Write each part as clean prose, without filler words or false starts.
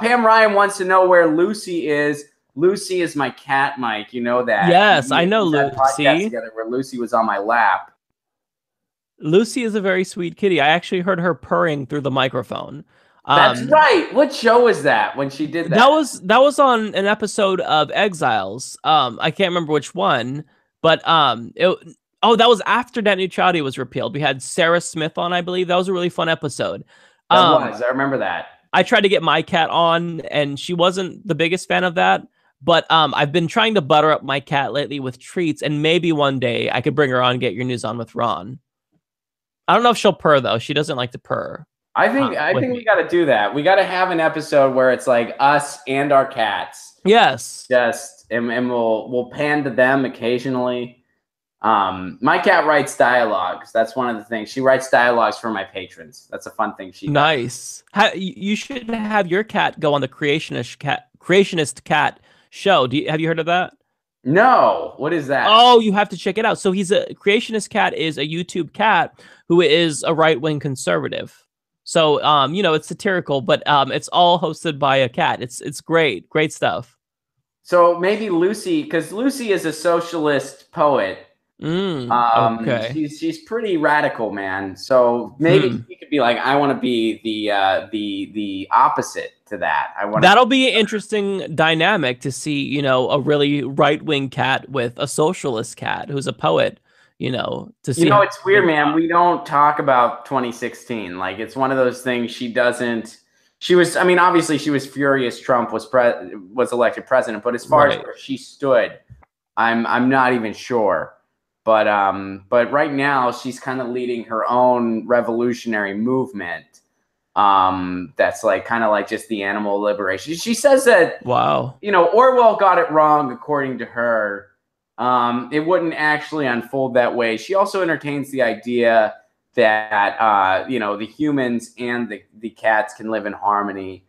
Pam Ryan wants to know where Lucy is. Lucy is my cat, Mike. You know that. Yes, I know we had podcast Lucy. together where Lucy was on my lap. Lucy is a very sweet kitty. I actually heard her purring through the microphone. That's right. What show was that when she did that? That was on an episode of Exiles. I can't remember which one, but that was after net neutrality was repealed. We had Sarah Smith on, I believe. That was a really fun episode. I remember that. I tried to get my cat on, and she wasn't the biggest fan of that. But I've been trying to butter up my cat lately with treats, and maybe one day I could bring her on, Get Your News On with Ron. I don't know if she'll purr though. She doesn't like to purr. I think we got to do that. We got to have an episode where it's like us and our cats. Yes. And we'll pan to them occasionally. My cat writes dialogues. That's one of the things. She writes dialogues for my patrons. That's a fun thing she does. Nice. You should have your cat go on the Creationist Cat show. Have you heard of that? No. What is that? Oh, you have to check it out. So Creationist Cat is a YouTube cat who is a right-wing conservative. So, it's satirical, but it's all hosted by a cat. It's great. Great stuff. So maybe Lucy, because Lucy is a socialist poet. Okay. She's pretty radical, man. So maybe she could be like, I want to be the opposite to that. That'll be an interesting dynamic to see, a really right-wing cat with a socialist cat who's a poet. To see. It's weird, man. We don't talk about 2016. Like, it's one of those things she doesn't. Obviously she was furious Trump was elected president, but as far as where she stood, I'm not even sure. But right now she's kind of leading her own revolutionary movement. That's like kind of like just the animal liberation. She says that Orwell got it wrong according to her. It wouldn't actually unfold that way. She also entertains the idea that, the humans and the cats can live in harmony.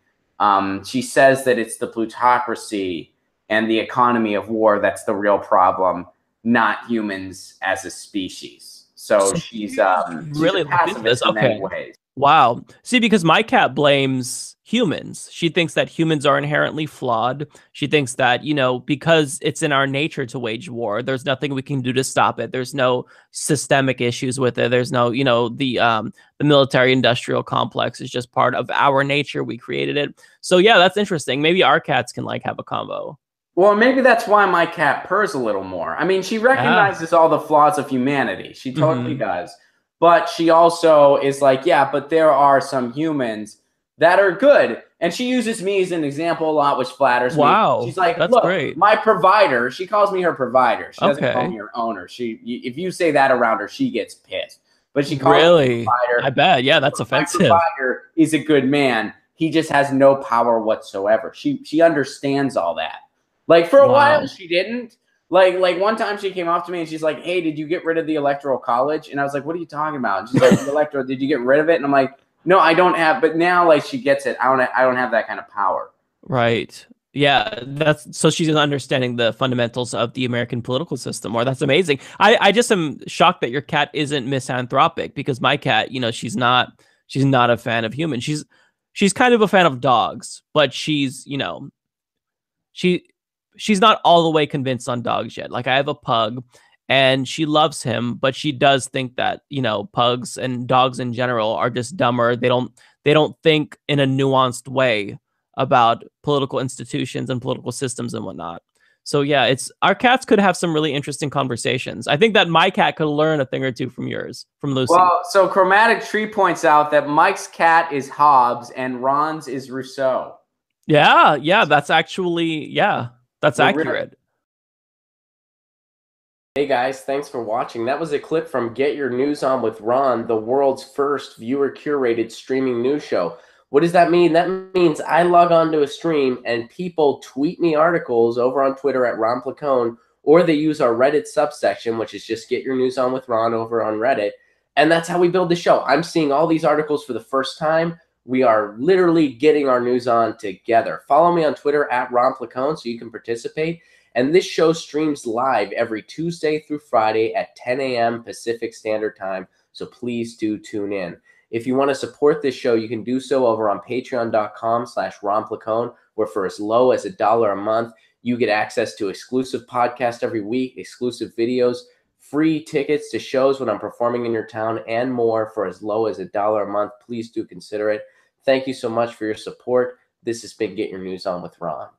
She says that it's the plutocracy and the economy of war that's the real problem, not humans as a species. So she's really a pacifist in many ways. Wow. See, because my cat blames humans. She thinks that humans are inherently flawed. She thinks that, because it's in our nature to wage war, there's nothing we can do to stop it. There's no systemic issues with it. There's no, the military industrial complex is just part of our nature. We created it. So yeah, that's interesting. Maybe our cats can have a combo. Well, maybe that's why my cat purrs a little more. I mean, she recognizes all the flaws of humanity. She totally does. But she also is like, yeah, but there are some humans that are good. And she uses me as an example a lot, which flatters me. She's like, that's look, great. My provider, she calls me her provider. She doesn't call me her owner. If you say that around her, she gets pissed. But she calls me provider. I bet. Yeah, that's offensive. My provider is a good man. He just has no power whatsoever. She understands all that. Like, for a while, she didn't. Like one time she came up to me and she's like, hey, did you get rid of the Electoral College? And I was like, what are you talking about? And she's like, the Electoral, did you get rid of it? And I'm like, no, I don't have. But now, she gets it. I don't have that kind of power. Right. Yeah. So she's understanding the fundamentals of the American political system. Or that's amazing. I just am shocked that your cat isn't misanthropic, because my cat, she's not a fan of humans. She's kind of a fan of dogs, but she's not all the way convinced on dogs yet. Like, I have a pug and she loves him, but she does think that, pugs and dogs in general are just dumber. They don't think in a nuanced way about political institutions and political systems and whatnot. So yeah, our cats could have some really interesting conversations. I think that my cat could learn a thing or two from Lucy. Well, so Chromatic Tree points out that Mike's cat is Hobbes and Ron's is Rousseau. Yeah, that's actually, that's accurate. Hey guys, thanks for watching. That was a clip from Get Your News On with Ron, the world's first viewer-curated streaming news show. What does that mean? That means I log on to a stream and people tweet me articles over on Twitter at Ron Placone, or they use our Reddit subsection, which is just Get Your News On with Ron over on Reddit. And that's how we build the show. I'm seeing all these articles for the first time. We are literally getting our news on together. Follow me on Twitter at Ron Placone so you can participate. And this show streams live every Tuesday through Friday at 10 a.m. Pacific Standard Time. So please do tune in. If you want to support this show, you can do so over on patreon.com/Ron Placone, where for as low as $1 a month, you get access to exclusive podcasts every week, exclusive videos, free tickets to shows when I'm performing in your town, and more for as low as $1 a month. Please do consider it. Thank you so much for your support. This has been Get Your News On with Ron.